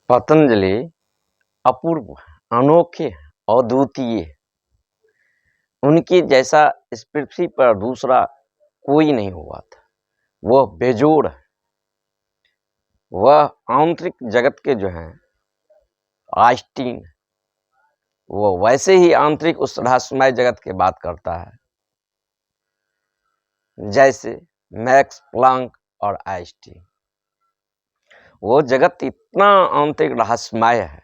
पतंजलि अपूर्व, अनोखे, अद्वितीय, उनके जैसा इस पृथ्वी पर दूसरा कोई नहीं हुआ था। वह बेजोड़ है। वह आंतरिक जगत के जो हैं आइंस्टीन, वो वैसे ही आंतरिक उस रहस्यमय जगत की बात करता है जैसे मैक्स प्लांक और आइंस्टीन। वो जगत इतना आंतरिक रहस्यमय है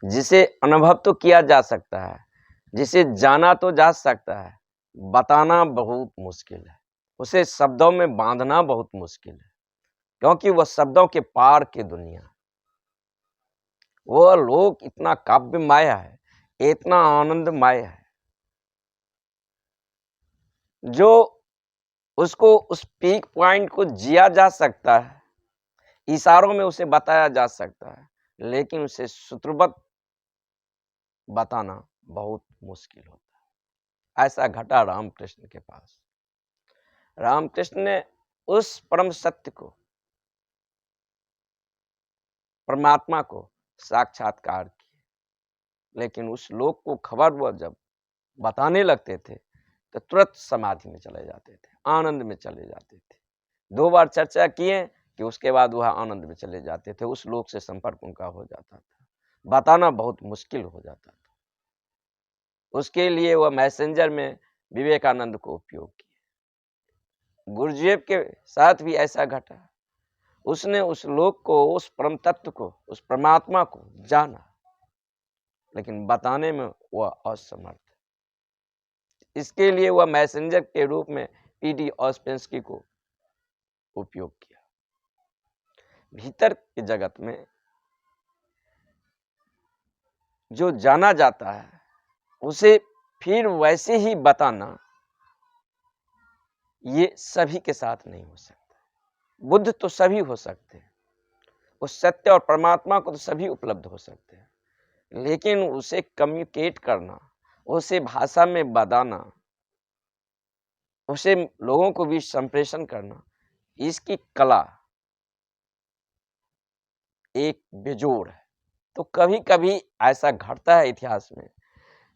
जिसे अनुभव तो किया जा सकता है, जिसे जाना तो जा सकता है, बताना बहुत मुश्किल है। उसे शब्दों में बांधना बहुत मुश्किल है, क्योंकि वह शब्दों के पार की दुनिया है। वह लोक इतना काव्यमय है, इतना आनंदमय है, जो उसको उस पीक पॉइंट को जिया जा सकता है, इशारों में उसे बताया जा सकता है, लेकिन उसे सूत्रबद्ध बताना बहुत मुश्किल होता है। ऐसा घटा रामकृष्ण के पास। रामकृष्ण ने उस परम सत्य को, परमात्मा को साक्षात्कार किया, लेकिन उस लोक को खबर वह जब बताने लगते थे तो तुरंत समाधि में चले जाते थे, आनंद में चले जाते थे। 2 बार चर्चा किए कि उसके बाद वह आनंद में चले जाते थे, उस लोक से संपर्क उनका हो जाता था। बताना बहुत मुश्किल हो जाता था। उसके लिए वह मैसेंजर में विवेकानंद को उपयोग किया। गुरुदेव के साथ भी ऐसा घटा। उसने उस लोक को, उस परम तत्व को, उस परमात्मा को जाना, लेकिन बताने में वह असमर्थ। इसके लिए वह मैसेंजर के रूप में पीडी ऑस्पेंस्की को उपयोग किया। भीतर के जगत में जो जाना जाता है उसे फिर वैसे ही बताना, ये सभी के साथ नहीं हो सकता। बुद्ध तो सभी हो सकते हैं, उस सत्य और परमात्मा को तो सभी उपलब्ध हो सकते हैं, लेकिन उसे कम्युनिकेट करना, उसे भाषा में बताना, उसे लोगों को भी संप्रेषण करना, इसकी कला एक बेजोड़ है। तो कभी कभी ऐसा घटता है इतिहास में,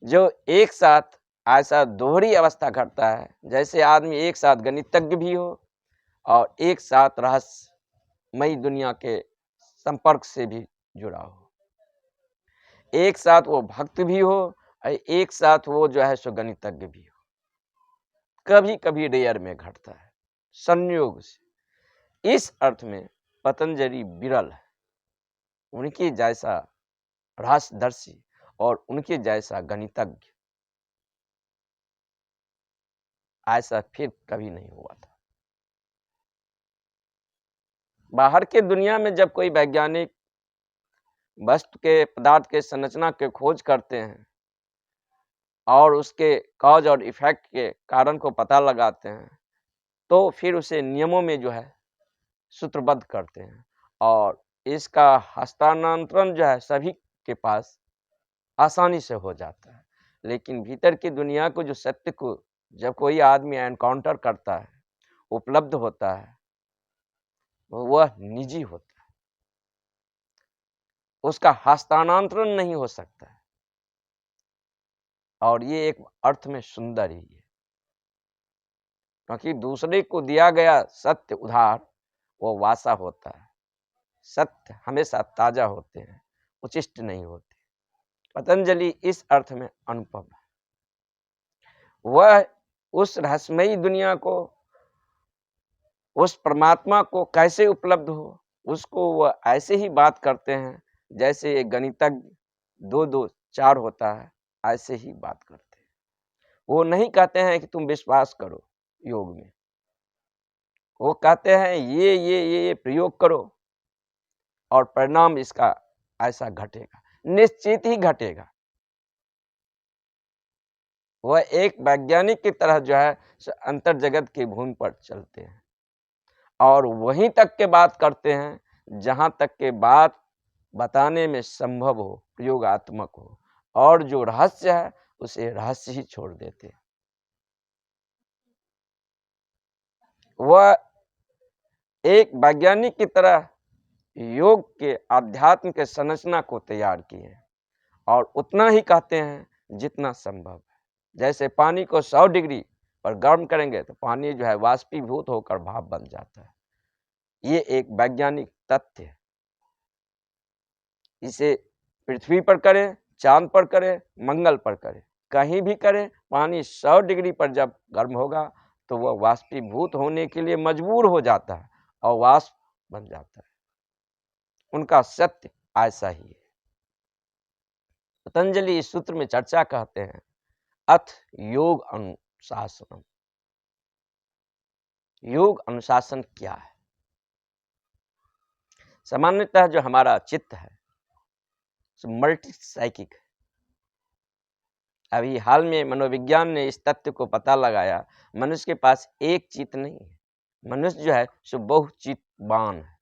जो एक साथ ऐसा दोहरी अवस्था घटता है, जैसे आदमी एक साथ गणितज्ञ भी हो और एक साथ रहस्यमयी दुनिया के संपर्क से भी जुड़ा हो, एक साथ वो भक्त भी हो और एक साथ वो जो है सो गणितज्ञ भी हो। कभी कभी रेयर में घटता है, संयोग से। इस अर्थ में पतंजलि विरल है। उनके जैसा रहस्यदर्शी और उनके जैसा गणितज्ञ ऐसा फिर कभी नहीं हुआ था। बाहर के दुनिया में जब कोई वैज्ञानिक वस्तु के, पदार्थ के संरचना के खोज करते हैं और उसके कॉज और इफेक्ट के कारण को पता लगाते हैं, तो फिर उसे नियमों में जो है सूत्रबद्ध करते हैं और इसका हस्तांतरण जो है सभी के पास आसानी से हो जाता है। लेकिन भीतर की दुनिया को, जो सत्य को जब कोई आदमी एनकाउंटर करता है, उपलब्ध होता है, वह निजी होता है, उसका हस्तांतरण नहीं हो सकता है। और ये एक अर्थ में सुंदर ही है, क्योंकि दूसरे को दिया गया सत्य उधार वो वासा होता है। सत्य हमेशा ताजा होते हैं, उचिष्ट नहीं होते। पतंजलि इस अर्थ में अनुपम है। वह उस रहस्यमयी दुनिया को, उस परमात्मा को कैसे उपलब्ध हो, उसको वह ऐसे ही बात करते हैं जैसे एक गणितज्ञ 2 2 4 होता है, ऐसे ही बात करते हैं। वो नहीं कहते हैं कि तुम विश्वास करो योग में, वो कहते हैं ये प्रयोग करो और परिणाम इसका ऐसा घटेगा, निश्चित ही घटेगा। वह एक वैज्ञानिक की तरह जो है अंतर जगत की भूमि पर चलते हैं और वहीं तक के बात करते हैं जहां तक के बात बताने में संभव हो, प्रयोगात्मक हो, और जो रहस्य है उसे रहस्य ही छोड़ देते हैं। वह एक वैज्ञानिक की तरह योग के आध्यात्म के संरचना को तैयार किए और उतना ही कहते हैं जितना संभव है। जैसे पानी को 100 डिग्री पर गर्म करेंगे तो पानी जो है वाष्पीभूत होकर भाप बन जाता है। ये एक वैज्ञानिक तथ्य है। इसे पृथ्वी पर करें, चांद पर करें, मंगल पर करें, कहीं भी करें, पानी 100 डिग्री पर जब गर्म होगा तो वह वाष्पीभूत होने के लिए मजबूर हो जाता है और वाष्प बन जाता है। उनका सत्य ऐसा ही है। पतंजलि इस सूत्र में चर्चा कहते हैं, अथ योग अनुशासनम। योग अनुशासन क्या है? सामान्यतः जो हमारा चित्त है मल्टी साइकिक है। अभी हाल में मनोविज्ञान ने इस तथ्य को पता लगाया, मनुष्य के पास एक चित्त नहीं है। मनुष्य जो है सो बहुचित्तवान है।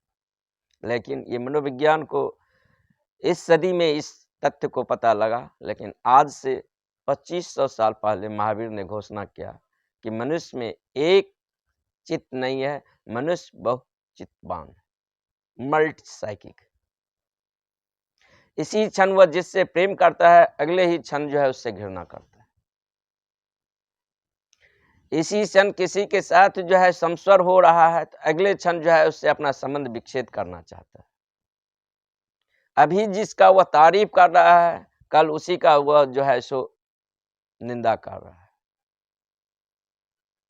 लेकिन ये मनोविज्ञान को इस सदी में इस तथ्य को पता लगा, लेकिन आज से 2500 साल पहले महावीर ने घोषणा किया कि मनुष्य में एक चित्त नहीं है, मनुष्य बहुचित्तवान है, मल्टी साइकिक। इसी क्षण वह जिससे प्रेम करता है, अगले ही क्षण जो है उससे घृणा करता है। इसी क्षण किसी के साथ जो है समस्वर हो रहा है तो अगले क्षण जो है उससे अपना संबंध विच्छेद करना चाहता है। अभी जिसका वह तारीफ कर रहा है, कल उसी का वह जो है सो निंदा कर रहा है।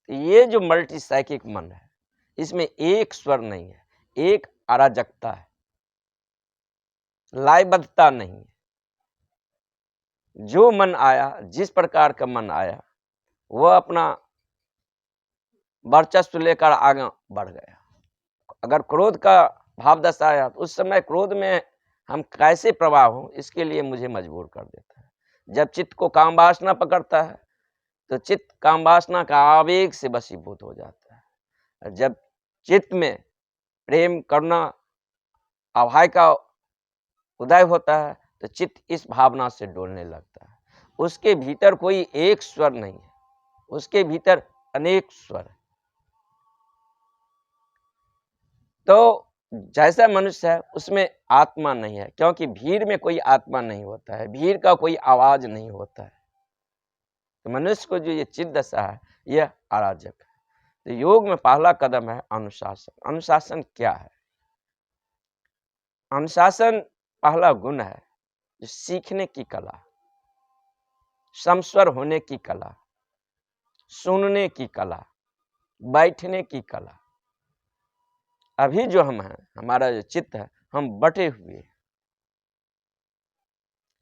ये जो मल्टी साइकिक मन है, इसमें एक स्वर नहीं है, एक अराजकता है, लयबद्धता नहीं है। जो मन आया, जिस प्रकार का मन आया, वह अपना वर्चस्व लेकर आगे बढ़ गया। अगर क्रोध का भाव दशा आया तो उस समय क्रोध में हम कैसे प्रभाव हो, इसके लिए मुझे मजबूर कर देता है। जब चित्त को काम वासना पकड़ता है तो चित्त काम वासना का आवेग से वशीभूत हो जाता है। जब चित्त में प्रेम करुणा अभय का उदय होता है तो चित्त इस भावना से डोलने लगता है। उसके भीतर कोई एक स्वर नहीं है, उसके भीतर अनेक स्वर है। तो जैसा मनुष्य है उसमें आत्मा नहीं है, क्योंकि भीड़ में कोई आत्मा नहीं होता है, भीड़ का कोई आवाज नहीं होता है। तो मनुष्य को जो ये चित्त दशा है यह अराजक है। तो योग में पहला कदम है अनुशासन। अनुशासन क्या है? अनुशासन पहला गुण है जो सीखने की कला, समस्वर होने की कला, सुनने की कला, बैठने की कला। अभी जो हम हैं, हमारा जो चित्त है, हम बटे हुए हैं।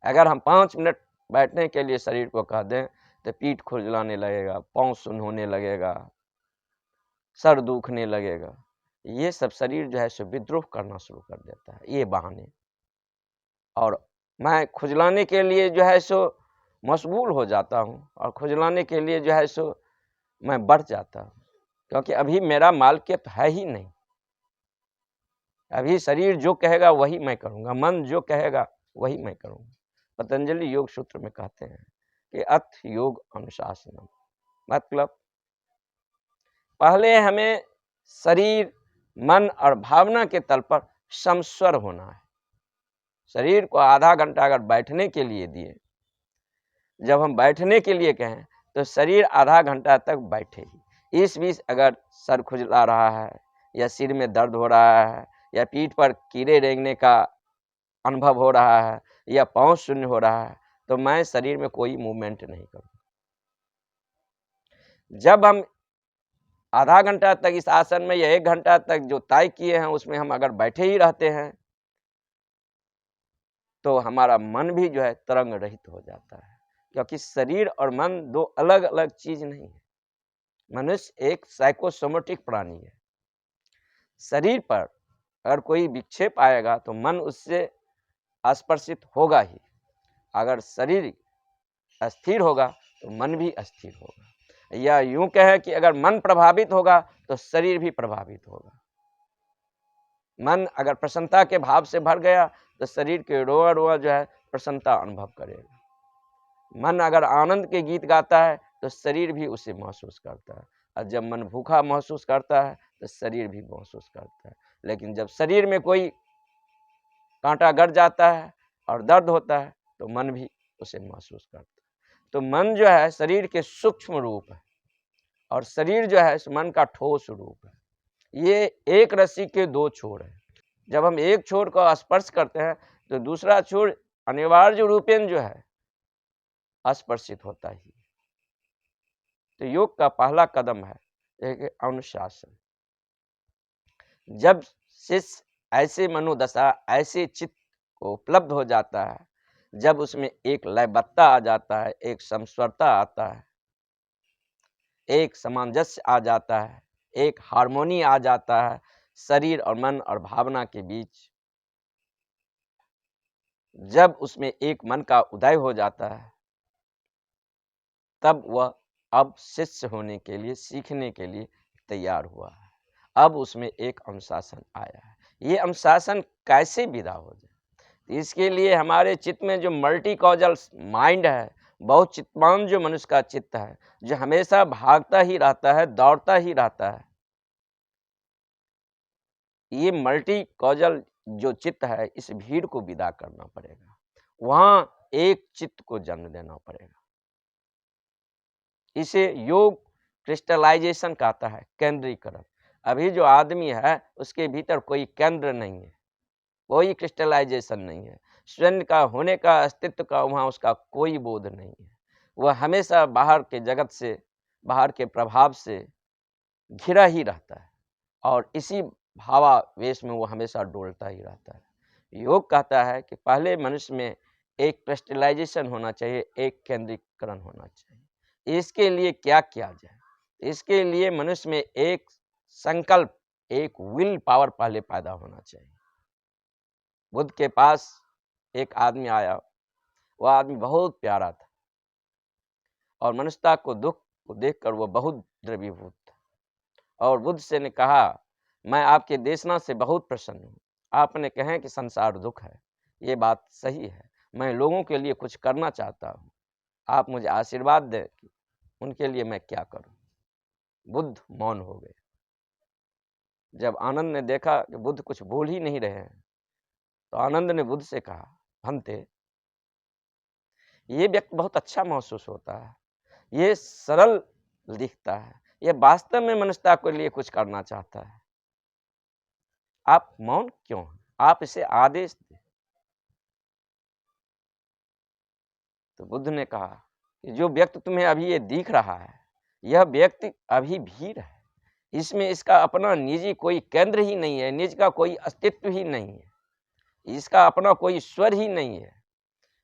अगर हम 5 मिनट बैठने के लिए शरीर को कह दें तो पीठ खुजलाने लगेगा, पाँव सुन्न होने लगेगा, सर दुखने लगेगा। ये सब शरीर जो है सो विद्रोह करना शुरू कर देता है, ये बहाने। और मैं खुजलाने के लिए जो है सो मशगूल हो जाता हूँ और खुजलाने के लिए जो है सो मैं बढ़ जाता हूँ, क्योंकि अभी मेरा मालकियत है ही नहीं। अभी शरीर जो कहेगा वही मैं करूँगा, मन जो कहेगा वही मैं करूँगा। पतंजलि योग सूत्र में कहते हैं कि अथ योग अनुशासनम, मतलब पहले हमें शरीर मन और भावना के तल पर समस्वर होना है। शरीर को आधा घंटा अगर बैठने के लिए दिए, जब हम बैठने के लिए कहें तो शरीर आधा घंटा तक बैठे ही। इस बीच अगर सर खुजला रहा है या सिर में दर्द हो रहा है या पीठ पर कीड़े रेंगने का अनुभव हो रहा है या पाँव शून्य हो रहा है तो मैं शरीर में कोई मूवमेंट नहीं करूँगा। जब हम आधा घंटा तक इस आसन में या 1 घंटा तक जो तय किए हैं उसमें हम अगर बैठे ही रहते हैं तो हमारा मन भी जो है तरंग रहित हो जाता है, क्योंकि शरीर और मन दो अलग अलग चीज नहीं है। मनुष्य एक साइकोसोमेटिक प्राणी है। शरीर पर अगर कोई विक्षेप आएगा तो मन उससे स्पर्शित होगा ही। अगर शरीर अस्थिर होगा तो मन भी अस्थिर होगा, या यूं कहे कि अगर मन प्रभावित होगा तो शरीर भी प्रभावित होगा। मन अगर प्रसन्नता के भाव से भर गया तो शरीर के रोआ रोआ जो है प्रसन्नता अनुभव करेगा। मन अगर आनंद के गीत गाता है तो शरीर भी उसे महसूस करता है, और जब मन भूखा महसूस करता है तो शरीर भी महसूस करता है। लेकिन जब शरीर में कोई कांटा गड़ जाता है और दर्द होता है तो मन भी उसे महसूस करता है। तो मन जो है शरीर के सूक्ष्म रूप है और शरीर जो है मन का ठोस रूप है। ये एक रस्सी के दो छोर है। जब हम एक छोर को स्पर्श करते हैं तो दूसरा छोर अनिवार्य रूपेण जो है स्पर्शित होता ही। तो योग का पहला कदम है एक अनुशासन। जब शिष्य ऐसे मनोदशा, ऐसे चित्त को उपलब्ध हो जाता है, जब उसमें एक लयबद्धता आ जाता है, एक समस्वरता आता है, एक सामंजस्य आ जाता है, एक हार्मोनी आ जाता है शरीर और मन और भावना के बीच, जब उसमें एक मन का उदय हो जाता है, तब वह अब शिष्य होने के लिए, सीखने के लिए तैयार हुआ है। अब उसमें एक अनुशासन आया है। ये अनुशासन कैसे विदा हो जाए, इसके लिए हमारे चित्त में जो मल्टी कॉजल माइंड है, बहुत चित्तवान जो मनुष्य का चित्त है, जो हमेशा भागता ही रहता है, दौड़ता ही रहता है, ये मल्टी कॉजल जो चित्त है, इस भीड़ को विदा करना पड़ेगा। वहां एक चित्त को जन्म देना पड़ेगा। इसे योग क्रिस्टलाइजेशन कहता है, केंद्रीकरण। अभी जो आदमी है उसके भीतर कोई केंद्र नहीं है, कोई क्रिस्टलाइजेशन नहीं है, स्वयं का होने का, अस्तित्व का वहाँ उसका कोई बोध नहीं है। वह हमेशा बाहर के जगत से, बाहर के प्रभाव से घिरा ही रहता है और इसी भावावेश में वो हमेशा डोलता ही रहता है। योग कहता है कि पहले मनुष्य में एक क्रिस्टलाइजेशन होना चाहिए, एक केंद्रीकरण होना चाहिए। इसके लिए क्या किया जाए? इसके लिए मनुष्य में एक संकल्प, एक विल पावर पहले पैदा होना चाहिए। बुद्ध के पास एक आदमी आया, वह आदमी बहुत प्यारा था और मनुष्यता को दुख को देखकर वह बहुत द्रवीभूत था और बुद्ध से ने कहा, मैं आपके देशना से बहुत प्रसन्न हूँ। आपने कहे कि संसार दुख है, ये बात सही है। मैं लोगों के लिए कुछ करना चाहता हूँ, आप मुझे आशीर्वाद दें कि उनके लिए मैं क्या करूँ। बुद्ध मौन हो गए। जब आनंद ने देखा कि बुद्ध कुछ बोल ही नहीं रहे हैं, तो आनंद ने बुद्ध से कहा, भंते, ये व्यक्ति बहुत अच्छा महसूस होता है, ये सरल दिखता है, ये वास्तव में मनुष्यता के लिए कुछ करना चाहता है, आप मौन क्यों हैं? आप इसे आदेश दें। तो बुद्ध ने कहा कि जो व्यक्ति तुम्हें अभी ये दिख रहा है, यह व्यक्ति अभी भीड़ है, इसमें इसका अपना निजी कोई केंद्र ही नहीं है, निज का कोई अस्तित्व ही नहीं है, इसका अपना कोई स्वर ही नहीं है।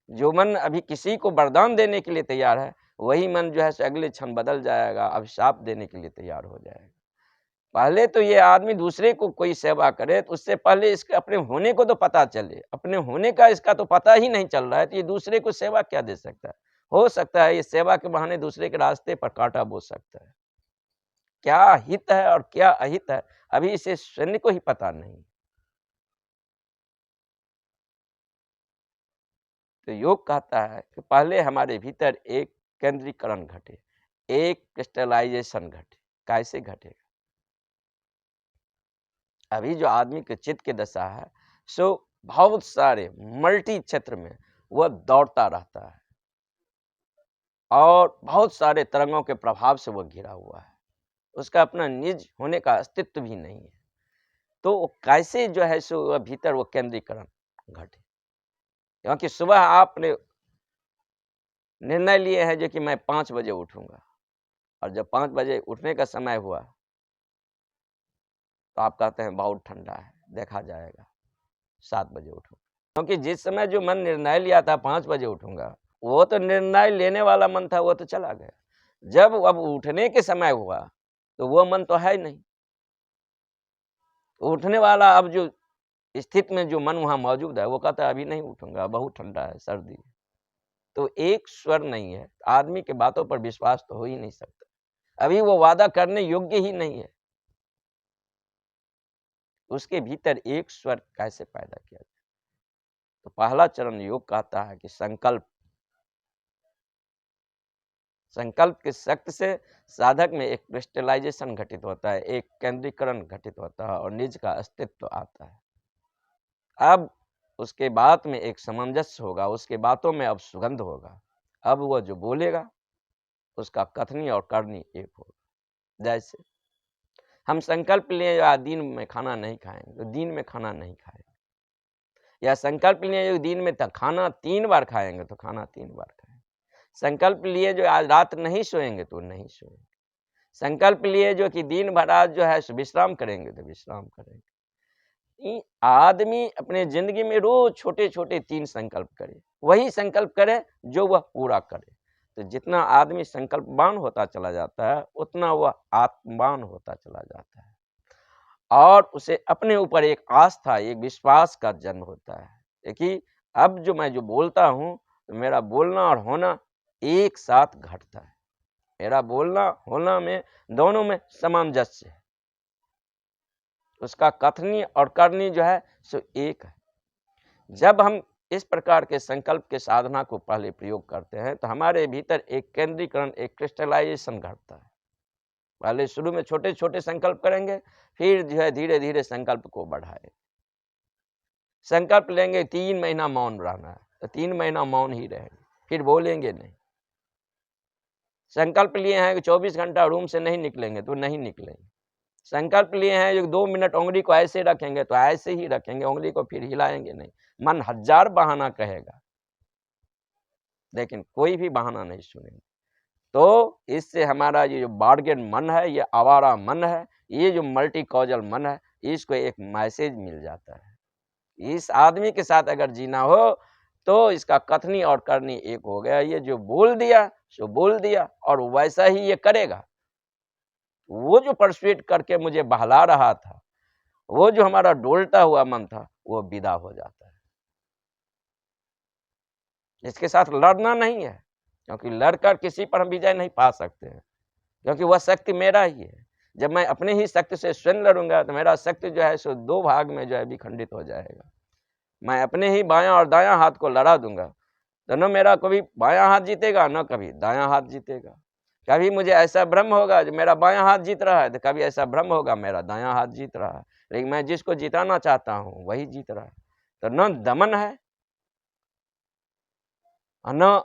जो मन अभी किसी को वरदान देने के लिए तैयार है, वही मन जो है अगले क्षण बदल जाएगा, अभिशाप देने के लिए तैयार हो जाएगा। पहले तो ये आदमी दूसरे को कोई सेवा करे तो उससे पहले इसके अपने होने को तो पता चले। अपने होने का इसका तो पता ही नहीं चल रहा है, तो ये दूसरे को सेवा क्या दे सकता है? हो सकता है ये सेवा के बहाने दूसरे के रास्ते पर कांटा बो सकता है। क्या हित है और क्या अहित है, अभी इसे स्वयं को ही पता नहीं। तो योग कहता है कि पहले हमारे भीतर एक केंद्रीकरण घटे, एक क्रिस्टलाइजेशन घटे। कैसे घटेगा? अभी जो आदमी के चित्त की दशा है, सो बहुत सारे मल्टी क्षेत्र में वह दौड़ता रहता है और बहुत सारे तरंगों के प्रभाव से वह घिरा हुआ है, उसका अपना निज होने का अस्तित्व भी नहीं है। तो कैसे जो है सो वह भीतर वो केंद्रीकरण घटे? क्योंकि सुबह आपने निर्णय लिए है जो कि मैं 5 बजे उठूंगा, और जब 5 बजे उठने का समय हुआ तो आप कहते हैं बहुत ठंडा है, देखा जाएगा, 7 बजे उठूंगा। क्योंकि जिस समय जो मन निर्णय लिया था 5 बजे उठूंगा, वो तो निर्णय लेने वाला मन था, वो तो चला गया। जब अब उठने के समय हुआ तो वो मन तो है ही नहीं। उठने वाला अब जो स्थिति में जो मन वहां मौजूद है, वो कहता है अभी नहीं उठूंगा, बहुत ठंडा है, सर्दी है। तो एक स्वर नहीं है, आदमी के बातों पर विश्वास तो हो ही नहीं सकता। अभी वो वादा करने योग्य ही नहीं है। उसके भीतर एक स्वर कैसे पैदा किया जाए? तो पहला चरण योग कहता है कि संकल्प की शक्ति से साधक में एक क्रिस्टलाइजेशन घटित होता है, एक केंद्रीकरण घटित होता है और निज का अस्तित्व आता है। अब उसके बात में एक सामंजस्य होगा, उसके बातों में अब सुगंध होगा। अब वह जो बोलेगा उसका कथनी और करनी एक होगा। जैसे हम संकल्प लिए या दिन में खाना नहीं खाएंगे तो दिन में खाना नहीं खाएंगे, या संकल्प लिए जो दिन में खाना 3 बार खाएंगे तो खाना 3 बार खाएंगे। संकल्प लिए जो आज रात नहीं सोएंगे तो नहीं सोएंगे। संकल्प लिए जो कि दिन भर आज जो है विश्राम करेंगे तो विश्राम करेंगे। आदमी अपने जिंदगी में रोज छोटे छोटे 3 संकल्प करे, वही संकल्प करे जो वह पूरा करे। तो जितना आदमी संकल्पवान होता चला जाता है उतना वह आत्मवान होता चला जाता है, और उसे अपने ऊपर एक आस्था, एक विश्वास का जन्म होता है कि अब जो मैं जो बोलता हूँ तो मेरा बोलना और होना एक साथ घटता है। मेरा बोलना होना में दोनों में सामंजस्य है, उसका कथनी और करनी जो है सो एक है। जब हम इस प्रकार के संकल्प के साधना को पहले प्रयोग करते हैं तो हमारे भीतर एक केंद्रीकरण, एक क्रिस्टलाइजेशन घटता है। पहले शुरू में छोटे छोटे संकल्प करेंगे, फिर जो है धीरे धीरे संकल्प को बढ़ाएंगे। संकल्प लेंगे 3 महीना मौन रहना है तो 3 महीना मौन ही रहेंगे, फिर बोलेंगे नहीं। संकल्प लिए हैं कि 24 घंटा रूम से नहीं निकलेंगे तो नहीं निकलेंगे। संकल्प लिए हैं जो 2 मिनट उंगली को ऐसे रखेंगे तो ऐसे ही रखेंगे, उंगली को फिर हिलाएंगे नहीं। मन 1000 बहाना कहेगा लेकिन कोई भी बहाना नहीं सुनेंगे। तो इससे हमारा ये जो बार्गेन मन है, ये आवारा मन है, ये जो मल्टी कॉजल मन है, इसको एक मैसेज मिल जाता है। इस आदमी के साथ अगर जीना हो तो इसका कथनी और करनी एक हो गया। ये जो बोल दिया सो बोल दिया और वैसा ही ये करेगा। वो जो परसुएट करके मुझे बहला रहा था, वो जो हमारा डोलता हुआ मन था, वो विदा हो जाता है। इसके साथ लड़ना नहीं है, क्योंकि लड़कर किसी पर हम विजय नहीं पा सकते हैं, क्योंकि वह शक्ति मेरा ही है। जब मैं अपने ही शक्ति से स्वयं लड़ूंगा तो मेरा शक्ति जो है सो 2 भाग में जो है विखंडित हो जाएगा। मैं अपने ही बायां और दायां हाथ को लड़ा दूंगा तो न मेरा कभी बायां हाथ जीतेगा, न कभी दायां हाथ जीतेगा। कभी मुझे ऐसा भ्रम होगा जो मेरा बायां हाथ जीत रहा है, तो कभी ऐसा भ्रम होगा मेरा दायां हाथ जीत रहा है। लेकिन मैं जिसको जिताना चाहता हूँ वही जीत रहा है। तो न दमन है और न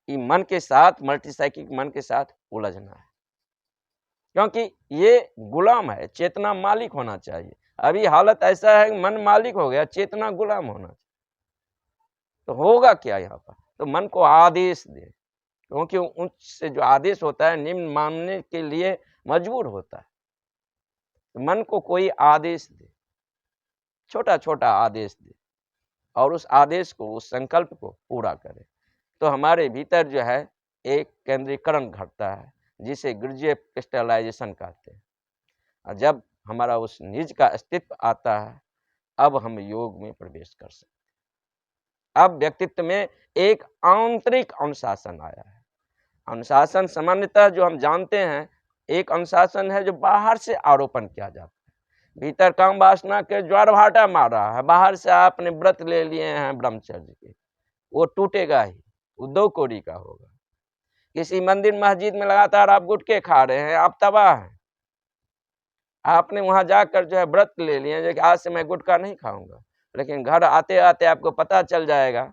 मन के साथ, मल्टीसाइकिक मन के साथ उलझना है, क्योंकि ये गुलाम है। चेतना मालिक होना चाहिए। अभी हालत ऐसा है कि मन मालिक हो गया, चेतना गुलाम होना चाहिए। तो होगा क्या यहाँ पर? तो मन को आदेश दे, क्योंकि उच्च जो आदेश होता है निम्न मानने के लिए मजबूर होता है। तो मन को कोई आदेश दे, छोटा छोटा आदेश दे, और उस आदेश को, उस संकल्प को पूरा करे। तो हमारे भीतर जो है एक केंद्रीकरण घटता है, जिसे गुरुजीव क्रिस्टलाइजेशन कहते हैं। और जब हमारा उस निज का अस्तित्व आता है, अब हम योग में प्रवेश कर सकते हैं। अब व्यक्तित्व में एक आंतरिक अनुशासन आया है। अनुशासन सामान्यतः जो हम जानते हैं, एक अनुशासन है जो बाहर से आरोपण किया जाता है। भीतर काम वासना के ज्वार भाटा मार रहा है, बाहर से आपने व्रत ले लिए हैं ब्रह्मचर्य के, वो टूटेगा ही, वो 2 कोड़ी का होगा। किसी मंदिर मस्जिद में लगातार आप गुटखे खा रहे हैं, आप तबाह हैं। आपने वहां जाकर जो है व्रत ले लिए जो कि आज से मैं गुटखा नहीं खाऊंगा, लेकिन घर आते आते आपको पता चल जाएगा,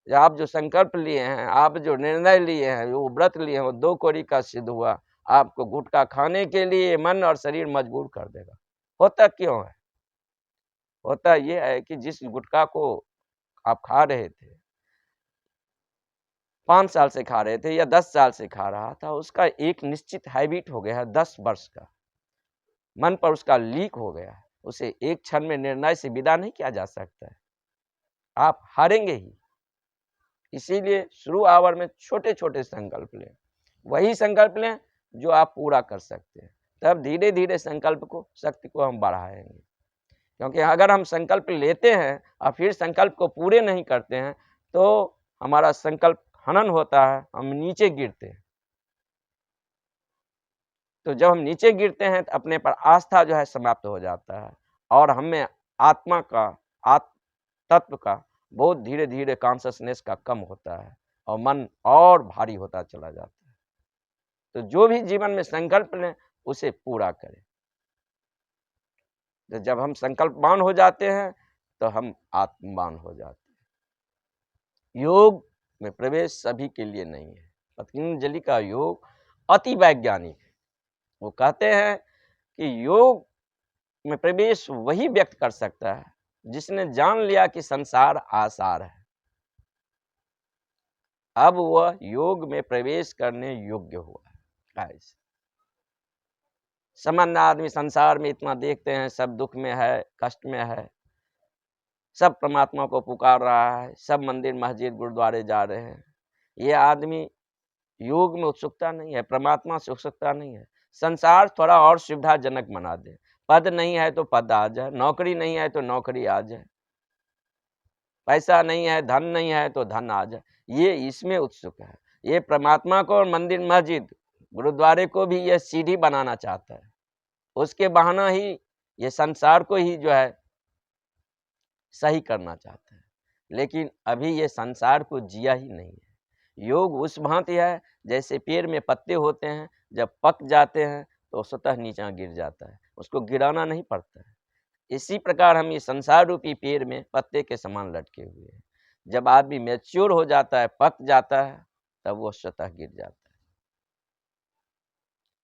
आप जो संकल्प लिए हैं, आप जो निर्णय लिए हैं, वो व्रत लिए हैं, वो 2 कोड़ी का सिद्ध हुआ। आपको गुटखा खाने के लिए मन और शरीर मजबूर कर देगा। होता क्यों है? होता ये है कि जिस गुटखा को आप खा रहे थे, 5 साल से खा रहे थे या 10 साल से खा रहा था, उसका एक निश्चित हैबिट हो गया है 10 वर्ष का, मन पर उसका लीक हो गया है। उसे एक क्षण में निर्णय से विदा नहीं किया जा सकता है, आप हारेंगे ही। इसीलिए शुरू आवर में छोटे छोटे संकल्प लें, वही संकल्प लें जो आप पूरा कर सकते हैं। तब धीरे धीरे संकल्प को, शक्ति को हम बढ़ाएंगे। क्योंकि अगर हम संकल्प लेते हैं और फिर संकल्प को पूरे नहीं करते हैं तो हमारा संकल्प हनन होता है, हम नीचे गिरते हैं। तो जब हम नीचे गिरते हैं तो अपने पर आस्था जो है समाप्त हो जाता है, और हमें आत्मा का, आत्म तत्व का बहुत धीरे धीरे कॉन्शसनेस का कम होता है और मन और भारी होता चला जाता है। तो जो भी जीवन में संकल्प लें उसे पूरा करें। तो जब हम संकल्पवान हो जाते हैं तो हम आत्मवान हो जाते हैं। योग में प्रवेश सभी के लिए नहीं है। पतंजलि का योग अति वैज्ञानिक है। वो कहते हैं कि योग में प्रवेश वही व्यक्त कर सकता है जिसने जान लिया कि संसार आसार है, अब वह योग में प्रवेश करने योग्य हुआ है। सामान्य आदमी संसार में इतना देखते हैं, सब दुख में है, कष्ट में है, सब परमात्मा को पुकार रहा है, सब मंदिर मस्जिद गुरुद्वारे जा रहे हैं। ये आदमी योग में उत्सुकता नहीं है, परमात्मा से उत्सुकता नहीं है। संसार थोड़ा और सुविधाजनक बना दे, पद नहीं है तो पद आ जाए, नौकरी नहीं है तो नौकरी आ जाए, पैसा नहीं है, धन नहीं है तो धन आ जाए, ये इसमें उत्सुक है। ये परमात्मा को और मंदिर मस्जिद गुरुद्वारे को भी ये सीढ़ी बनाना चाहता है। उसके बहाना ही ये संसार को ही जो है सही करना चाहता है, लेकिन अभी ये संसार को जिया ही नहीं है। योग उस भांति है जैसे पेड़ में पत्ते होते हैं, जब पक जाते हैं तो स्वतः नीचा गिर जाता है, उसको गिराना नहीं पड़ता है। इसी प्रकार हम ये संसार रूपी पेड़ में पत्ते के समान लटके हुए हैं। जब आदमी मैच्योर हो जाता है, पक जाता है, तब वो स्वतः गिर जाता है।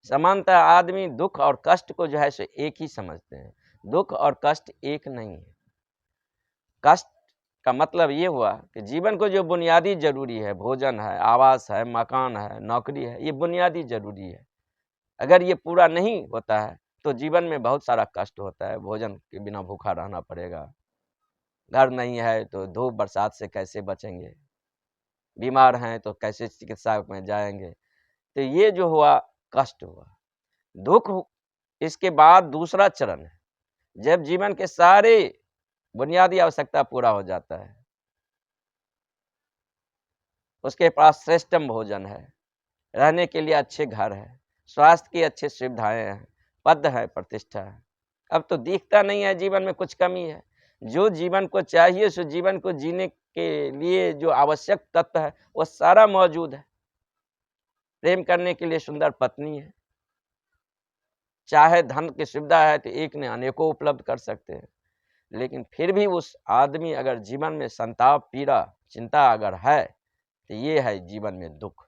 समानतः आदमी दुख और कष्ट को जो है सो एक ही समझते हैं। दुख और कष्ट एक नहीं है। कष्ट का मतलब ये हुआ कि जीवन को जो बुनियादी जरूरी है, भोजन है, आवास है, मकान है, नौकरी है, ये बुनियादी जरूरी है। अगर ये पूरा नहीं होता है तो जीवन में बहुत सारा कष्ट होता है। भोजन के बिना भूखा रहना पड़ेगा, घर नहीं है तो धूप बरसात से कैसे बचेंगे, बीमार हैं तो कैसे चिकित्सा में जाएंगे। तो ये जो हुआ कष्ट हुआ। दुख इसके बाद दूसरा चरण है, जब जीवन के सारे बुनियादी आवश्यकता पूरा हो जाता है, उसके पास श्रेष्ठतम भोजन है, रहने के लिए अच्छे घर है, स्वास्थ्य की अच्छी सुविधाएं हैं, पद है, प्रतिष्ठा है। अब तो दिखता नहीं है जीवन में कुछ कमी है। जो जीवन को चाहिए, सो जीवन को जीने के लिए जो आवश्यक तत्व है वो सारा मौजूद है। प्रेम करने के लिए सुंदर पत्नी है, चाहे धन की सुविधा है तो एक ने अनेकों उपलब्ध कर सकते हैं, लेकिन फिर भी उस आदमी अगर जीवन में संताप, पीड़ा, चिंता अगर है तो ये है जीवन में दुख।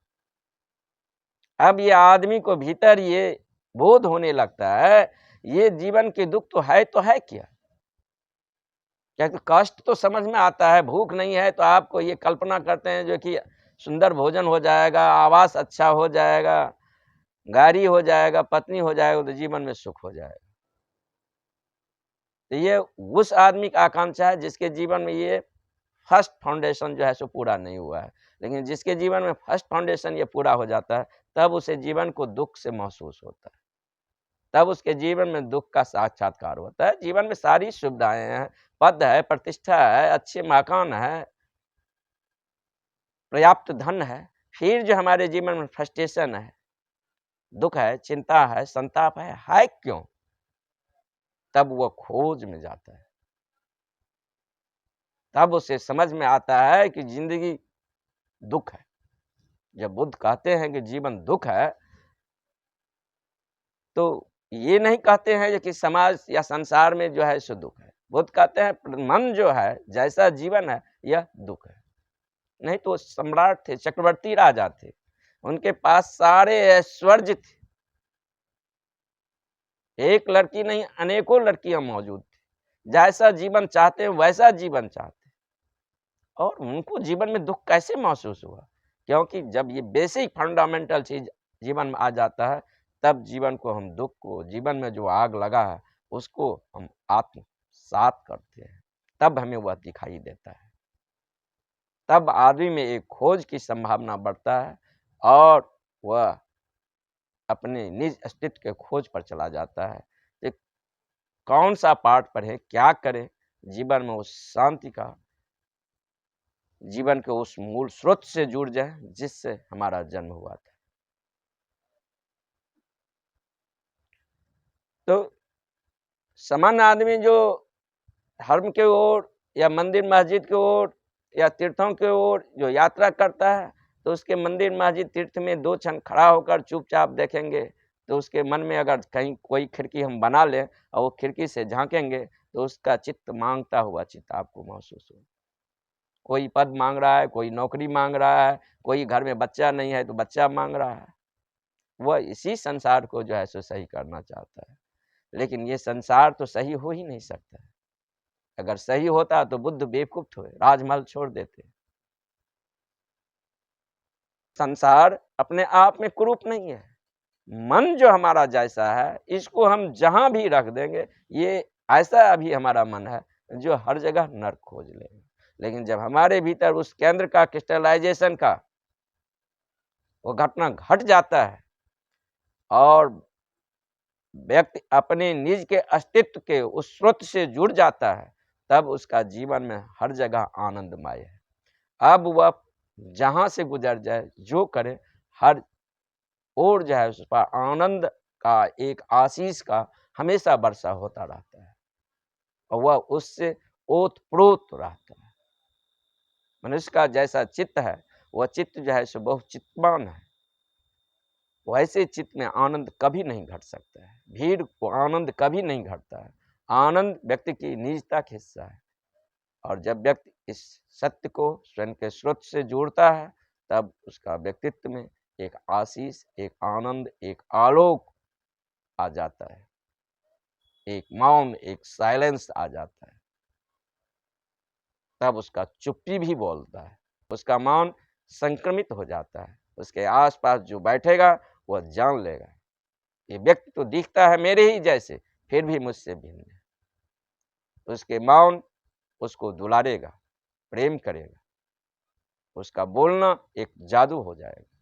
अब ये आदमी को भीतर ये बोध होने लगता है, ये जीवन के दुख तो है क्या? क्या तो कष्ट तो समझ में आता है, भूख नहीं है तो आपको ये कल्पना करते हैं जो कि सुंदर भोजन हो जाएगा, आवास अच्छा हो जाएगा, गाड़ी हो जाएगा, पत्नी हो जाएगा, तो जीवन में सुख हो जाएगा। तो ये उस आदमी का आकांक्षा है जिसके जीवन में ये फर्स्ट फाउंडेशन जो है सो पूरा नहीं हुआ है। लेकिन जिसके जीवन में फर्स्ट फाउंडेशन ये पूरा हो जाता है, तब उसे जीवन को दुख से महसूस होता है, तब उसके जीवन में दुख का साक्षात्कार होता है। जीवन में सारी सुविधाएं हैं, पद है, प्रतिष्ठा है, अच्छे मकान है, पर्याप्त धन है, फिर जो हमारे जीवन में फ्रस्ट्रेशन है, दुख है, चिंता है, संताप है क्यों? तब वो खोज में जाता है, तब उसे समझ में आता है कि जिंदगी दुख है। जब बुद्ध कहते हैं कि जीवन दुख है, तो ये नहीं कहते हैं कि समाज या संसार में जो है सो दुख है। बुद्ध कहते हैं मन जो है, जैसा जीवन है, यह दुख है। नहीं तो सम्राट थे, चक्रवर्ती राजा थे, उनके पास सारे ऐश्वर्य थे, एक लड़की नहीं अनेकों लड़कियां मौजूद थी, जैसा जीवन चाहते हैं वैसा जीवन चाहते, और उनको जीवन में दुख कैसे महसूस हुआ? क्योंकि जब ये बेसिक फंडामेंटल चीज जीवन में आ जाता है, तब जीवन को हम दुख को, जीवन में जो आग लगा है उसको हम आत्मसात करते हैं, तब हमें वह दिखाई देता है। तब आदमी में एक खोज की संभावना बढ़ता है और वह अपने निज अस्तित्व के खोज पर चला जाता है कि कौन सा पाठ पढ़े, क्या करें, जीवन में उस शांति का, जीवन के उस मूल स्रोत से जुड़ जाए जिससे हमारा जन्म हुआ था। तो सामान्य आदमी जो धर्म के ओर या मंदिर मस्जिद की ओर या तीर्थों की ओर जो यात्रा करता है, तो उसके मंदिर मस्जिद तीर्थ में 2 क्षण खड़ा होकर चुपचाप देखेंगे तो उसके मन में अगर कहीं कोई खिड़की हम बना लें और वो खिड़की से झांकेंगे तो उसका चित्त मांगता हुआ चित्त आपको महसूस हो। कोई पद मांग रहा है, कोई नौकरी मांग रहा है, कोई घर में बच्चा नहीं है तो बच्चा मांग रहा है। वह इसी संसार को जो है सो सही करना चाहता है, लेकिन ये संसार तो सही हो ही नहीं सकता। अगर सही होता तो बुद्ध बेवकूफ थे, राजमहल छोड़ देते। संसार अपने आप में कुरूप नहीं है। मन जो हमारा जैसा है, इसको हम जहां भी रख देंगे, ये ऐसा अभी हमारा मन है जो हर जगह नर्क खोज लेगा। लेकिन जब हमारे भीतर उस केंद्र का क्रिस्टलाइजेशन का वो घटना घट जाता है और व्यक्ति अपने निज के अस्तित्व के उस स्रोत से जुड़ जाता है, तब उसका जीवन में हर जगह आनंदमय है। अब वह जहां से गुजर जाए, जो करे, हर ओर जो है उस पर आनंद का, एक आशीष का हमेशा वर्षा होता रहता है और वह उससे ओतप्रोत रहता है। मनुष्य का जैसा चित्त है, वह चित्त जो है सो बहुत चित्तवान है। वैसे चित्त में आनंद कभी नहीं घट सकता है। भीड़ को आनंद कभी नहीं घटता है। आनंद व्यक्ति की निजता का हिस्सा है और जब व्यक्ति इस सत्य को स्वयं के स्रोत से जोड़ता है, तब उसका व्यक्तित्व में एक आशीष, एक आनंद, एक आलोक आ जाता है, एक मौन, एक साइलेंस आ जाता है। तब उसका चुप्पी भी बोलता है, उसका मौन संक्रमित हो जाता है। उसके आसपास जो बैठेगा वह जान लेगा ये व्यक्ति तो दिखता है मेरे ही जैसे, फिर भी मुझसे भिन्न है। उसके मौन उसको दुलारेगा, प्रेम करेगा, उसका बोलना एक जादू हो जाएगा।